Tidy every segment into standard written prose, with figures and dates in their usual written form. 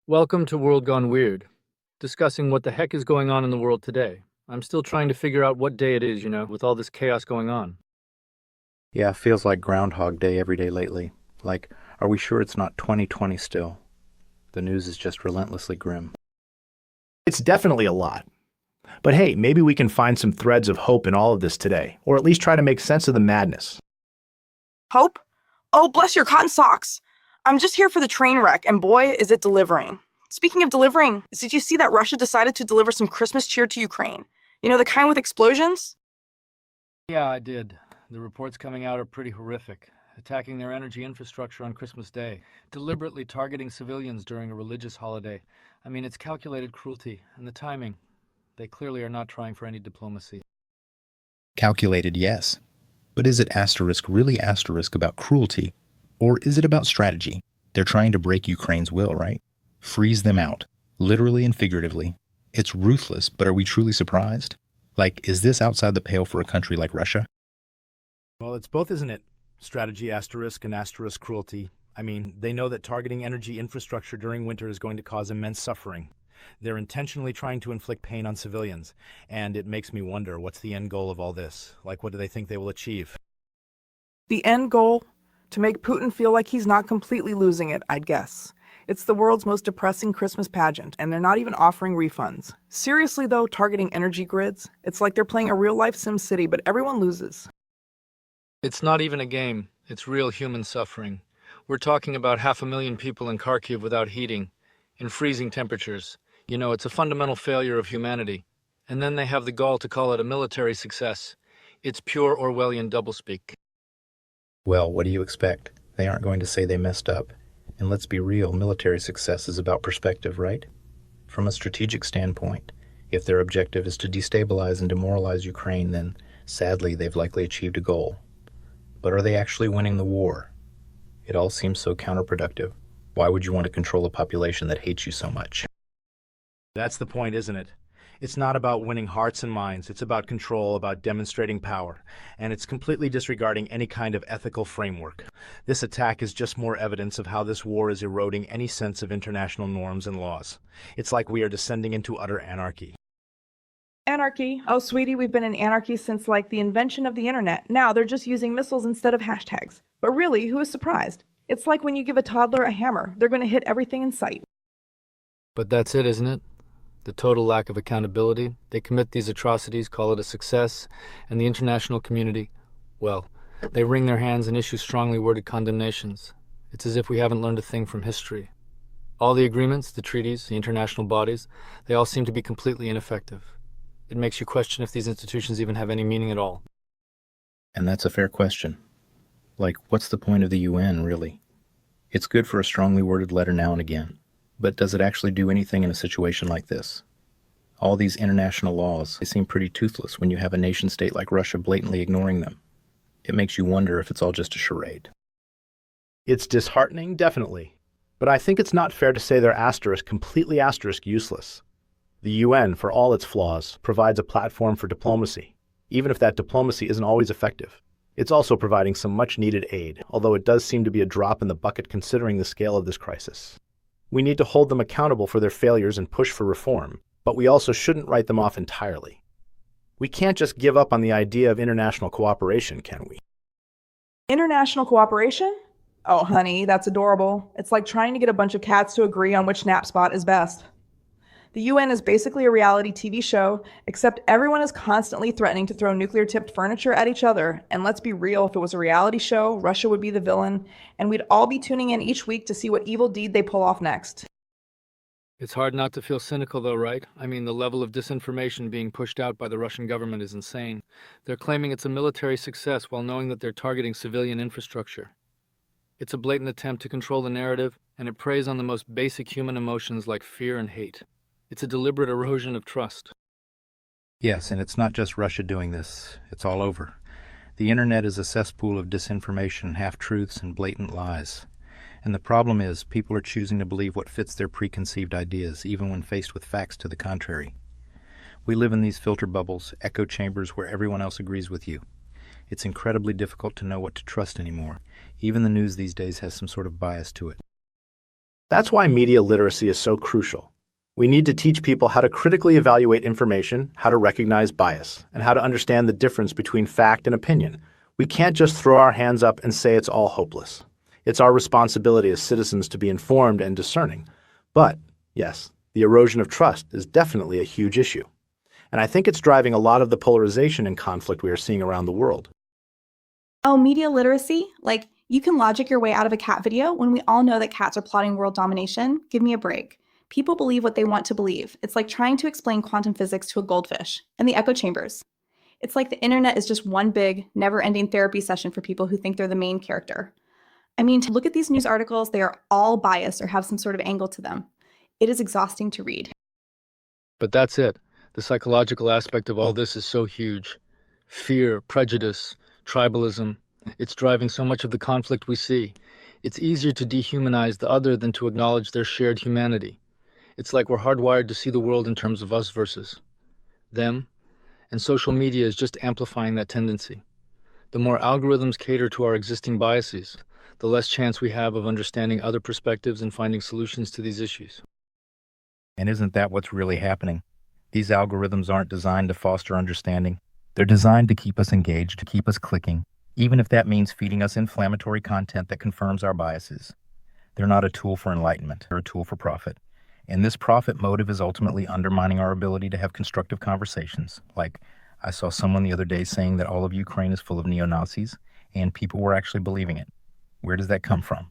Welcome to World Gone Weird, discussing what the heck is going on in the world today. I'm still trying to figure out what day it is, with all this chaos going on. Yeah, feels like Groundhog Day every day lately. Like, are we sure it's not 2020 still? The news is just relentlessly grim. It's definitely a lot. But hey, maybe we can find some threads of hope in all of this today, or at least try to make sense of the madness. Hope? Oh, bless your cotton socks. I'm just here for the train wreck, and boy, is it delivering. Speaking of delivering, did you see that Russia decided to deliver some Christmas cheer to Ukraine? You know, the kind with explosions? Yeah, I did. The reports coming out are pretty horrific. Attacking their energy infrastructure on Christmas Day, deliberately targeting civilians during a religious holiday. I mean, it's calculated cruelty, and the timing. They clearly are not trying for any diplomacy. Calculated, yes. But is it asterisk really asterisk about cruelty? Or is it about strategy? They're trying to break Ukraine's will, right? Freeze them out, literally and figuratively. It's ruthless, but are we truly surprised? Like, is this outside the pale for a country like Russia? Well, it's both, isn't it? Strategy asterisk and asterisk cruelty. I mean, they know that targeting energy infrastructure during winter is going to cause immense suffering. They're intentionally trying to inflict pain on civilians, and it makes me wonder, what's the end goal of all this? Like, what do they think they will achieve? The end goal? To make Putin feel like he's not completely losing it, I'd guess. It's the world's most depressing Christmas pageant, and they're not even offering refunds. Seriously, though, targeting energy grids? It's like they're playing a real-life Sim City, but everyone loses. It's not even a game. It's real human suffering. We're talking about 500,000 people in Kharkiv without heating, in freezing temperatures. It's a fundamental failure of humanity. And then they have the gall to call it a military success. It's pure Orwellian doublespeak. Well, what do you expect? They aren't going to say they messed up. And let's be real, military success is about perspective, right? From a strategic standpoint, if their objective is to destabilize and demoralize Ukraine, then sadly they've likely achieved a goal. But are they actually winning the war? It all seems so counterproductive. Why would you want to control a population that hates you so much? That's the point, isn't it? It's not about winning hearts and minds. It's about control, about demonstrating power. And it's completely disregarding any kind of ethical framework. This attack is just more evidence of how this war is eroding any sense of international norms and laws. It's like we are descending into utter anarchy. Anarchy? Oh, sweetie, we've been in anarchy since, like, the invention of the internet. Now they're just using missiles instead of hashtags. But really, who is surprised? It's like when you give a toddler a hammer. They're going to hit everything in sight. But that's it, isn't it? The total lack of accountability. They commit these atrocities, call it a success, and the international community, well, they wring their hands and issue strongly worded condemnations. It's as if we haven't learned a thing from history. All the agreements, the treaties, the international bodies, they all seem to be completely ineffective. It makes you question if these institutions even have any meaning at all. And that's a fair question. Like, what's the point of the UN, really? It's good for a strongly worded letter now and again. But does it actually do anything in a situation like this? All these international laws, they seem pretty toothless when you have a nation-state like Russia blatantly ignoring them. It makes you wonder if it's all just a charade. It's disheartening, definitely. But I think it's not fair to say they're completely useless. The UN, for all its flaws, provides a platform for diplomacy, even if that diplomacy isn't always effective. It's also providing some much-needed aid, although it does seem to be a drop in the bucket considering the scale of this crisis. We need to hold them accountable for their failures and push for reform, but we also shouldn't write them off entirely. We can't just give up on the idea of international cooperation, can we? International cooperation? Oh, honey, that's adorable. It's like trying to get a bunch of cats to agree on which nap spot is best. The UN is basically a reality TV show, except everyone is constantly threatening to throw nuclear-tipped furniture at each other. And let's be real, if it was a reality show, Russia would be the villain, and we'd all be tuning in each week to see what evil deed they pull off next. It's hard not to feel cynical, though, right? I mean, the level of disinformation being pushed out by the Russian government is insane. They're claiming it's a military success while knowing that they're targeting civilian infrastructure. It's a blatant attempt to control the narrative, and it preys on the most basic human emotions like fear and hate. It's a deliberate erosion of trust. Yes, and it's not just Russia doing this. It's all over. The internet is a cesspool of disinformation, half-truths, and blatant lies. And the problem is, people are choosing to believe what fits their preconceived ideas, even when faced with facts to the contrary. We live in these filter bubbles, echo chambers where everyone else agrees with you. It's incredibly difficult to know what to trust anymore. Even the news these days has some sort of bias to it. That's why media literacy is so crucial. We need to teach people how to critically evaluate information, how to recognize bias, and how to understand the difference between fact and opinion. We can't just throw our hands up and say it's all hopeless. It's our responsibility as citizens to be informed and discerning. But, yes, the erosion of trust is definitely a huge issue. And I think it's driving a lot of the polarization and conflict we are seeing around the world. Oh, media literacy? Like, you can logic your way out of a cat video when we all know that cats are plotting world domination? Give me a break. People believe what they want to believe. It's like trying to explain quantum physics to a goldfish. And the echo chambers. It's like the internet is just one big, never-ending therapy session for people who think they're the main character. I mean, to look at these news articles, they are all biased or have some sort of angle to them. It is exhausting to read. But that's it. The psychological aspect of all this is so huge. Fear, prejudice, tribalism. It's driving so much of the conflict we see. It's easier to dehumanize the other than to acknowledge their shared humanity. It's like we're hardwired to see the world in terms of us versus them, and social media is just amplifying that tendency. The more algorithms cater to our existing biases, the less chance we have of understanding other perspectives and finding solutions to these issues. And isn't that what's really happening? These algorithms aren't designed to foster understanding. They're designed to keep us engaged, to keep us clicking, even if that means feeding us inflammatory content that confirms our biases. They're not a tool for enlightenment, they're a tool for profit. And this profit motive is ultimately undermining our ability to have constructive conversations. Like, I saw someone the other day saying that all of Ukraine is full of neo-Nazis, and people were actually believing it. Where does that come from?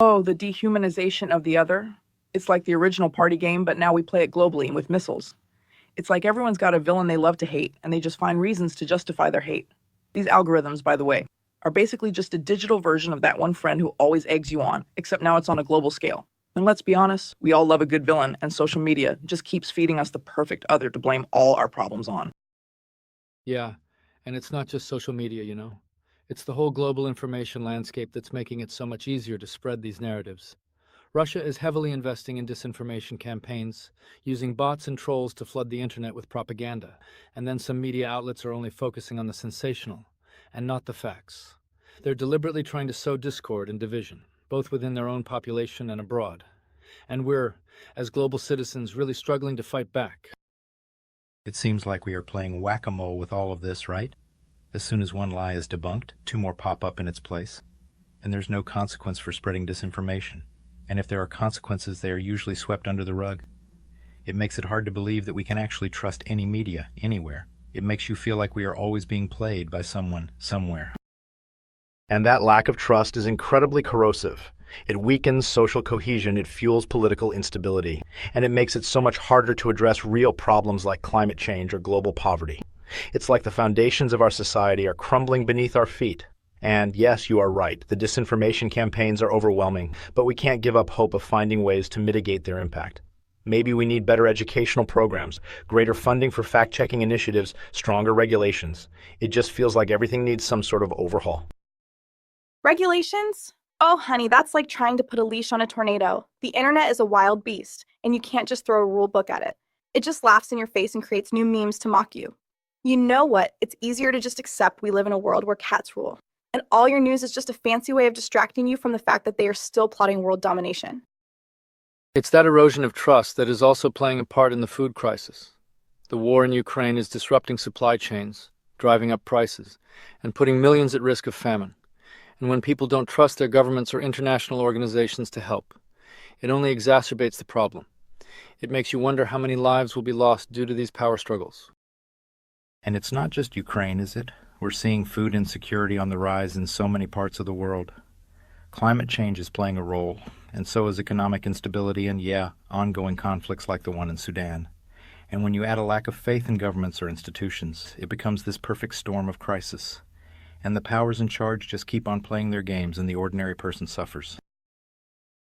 Oh, the dehumanization of the other. It's like the original party game, but now we play it globally and with missiles. It's like everyone's got a villain they love to hate, and they just find reasons to justify their hate. These algorithms, by the way, are basically just a digital version of that one friend who always eggs you on, except now it's on a global scale. And let's be honest, we all love a good villain, and social media just keeps feeding us the perfect other to blame all our problems on. Yeah, and it's not just social media, you know. It's the whole global information landscape that's making it so much easier to spread these narratives. Russia is heavily investing in disinformation campaigns, using bots and trolls to flood the internet with propaganda, and then some media outlets are only focusing on the sensational, and not the facts. They're deliberately trying to sow discord and division, both within their own population and abroad. And we're, as global citizens, really struggling to fight back. It seems like we are playing whack-a-mole with all of this, right? As soon as one lie is debunked, two more pop up in its place. And there's no consequence for spreading disinformation. And if there are consequences, they are usually swept under the rug. It makes it hard to believe that we can actually trust any media, anywhere. It makes you feel like we are always being played by someone, somewhere. And that lack of trust is incredibly corrosive. It weakens social cohesion, it fuels political instability, and it makes it so much harder to address real problems like climate change or global poverty. It's like the foundations of our society are crumbling beneath our feet. And yes, you are right, the disinformation campaigns are overwhelming, but we can't give up hope of finding ways to mitigate their impact. Maybe we need better educational programs, greater funding for fact-checking initiatives, stronger regulations. It just feels like everything needs some sort of overhaul. Regulations? Oh, honey, that's like trying to put a leash on a tornado. The internet is a wild beast, and you can't just throw a rule book at it. It just laughs in your face and creates new memes to mock you. You know what? It's easier to just accept we live in a world where cats rule. And all your news is just a fancy way of distracting you from the fact that they are still plotting world domination. It's that erosion of trust that is also playing a part in the food crisis. The war in Ukraine is disrupting supply chains, driving up prices, and putting millions at risk of famine. And when people don't trust their governments or international organizations to help, it only exacerbates the problem. It makes you wonder how many lives will be lost due to these power struggles. And it's not just Ukraine, is it? We're seeing food insecurity on the rise in so many parts of the world. Climate change is playing a role, and so is economic instability and, yeah, ongoing conflicts like the one in Sudan. And when you add a lack of faith in governments or institutions, it becomes this perfect storm of crisis. And the powers in charge just keep on playing their games, and the ordinary person suffers.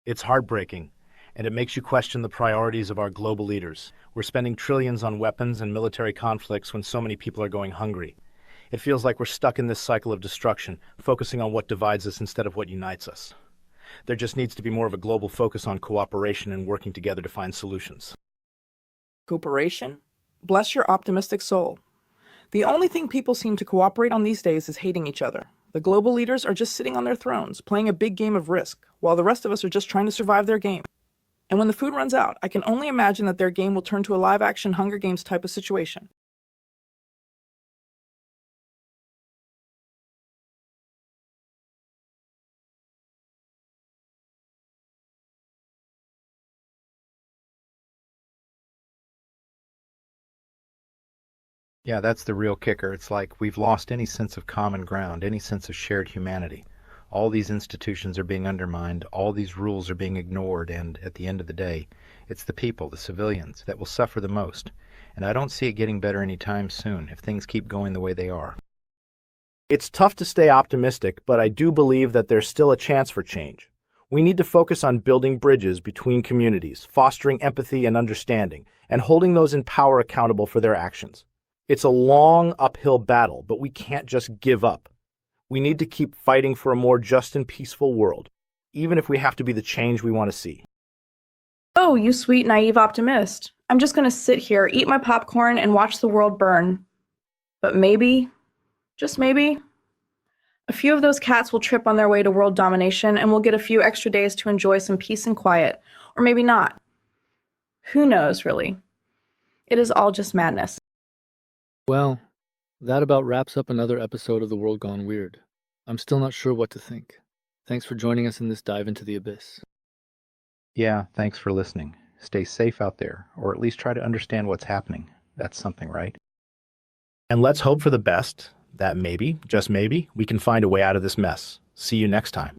It's heartbreaking, and it makes you question the priorities of our global leaders. We're spending trillions on weapons and military conflicts when so many people are going hungry. It feels like we're stuck in this cycle of destruction, focusing on what divides us instead of what unites us. There just needs to be more of a global focus on cooperation and working together to find solutions. Cooperation? Bless your optimistic soul. The only thing people seem to cooperate on these days is hating each other. The The global leaders are just sitting on their thrones, playing a big game of Risk, while the rest of us are just trying to survive their game. And when the food runs out, I can only imagine that their game will turn to a live-action Hunger Games type of situation. Yeah, that's the real kicker. It's like we've lost any sense of common ground, any sense of shared humanity. All these institutions are being undermined, all these rules are being ignored, and at the end of the day, it's the people, the civilians, that will suffer the most. And I don't see it getting better anytime soon if things keep going the way they are. It's tough to stay optimistic, but I do believe that there's still a chance for change. We need to focus on building bridges between communities, fostering empathy and understanding, and holding those in power accountable for their actions. It's a long uphill battle, but we can't just give up. We need to keep fighting for a more just and peaceful world, even if we have to be the change we want to see. Oh, you sweet, naive optimist. I'm just gonna sit here, eat my popcorn, and watch the world burn. But maybe, just maybe, a few of those cats will trip on their way to world domination and we'll get a few extra days to enjoy some peace and quiet. Or maybe not. Who knows, really? It is all just madness. Well, that about wraps up another episode of The World Gone Weird. I'm still not sure what to think. Thanks for joining us in this dive into the abyss. Yeah, thanks for listening. Stay safe out there, or at least try to understand what's happening. That's something, right? And let's hope for the best, that maybe, just maybe, we can find a way out of this mess. See you next time.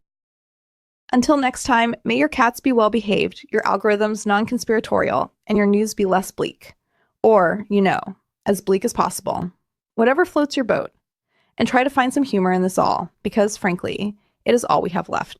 Until next time, may your cats be well behaved, your algorithms non-conspiratorial, and your news be less bleak. Or, as bleak as possible. Whatever floats your boat. And try to find some humor in this all, because frankly, it is all we have left.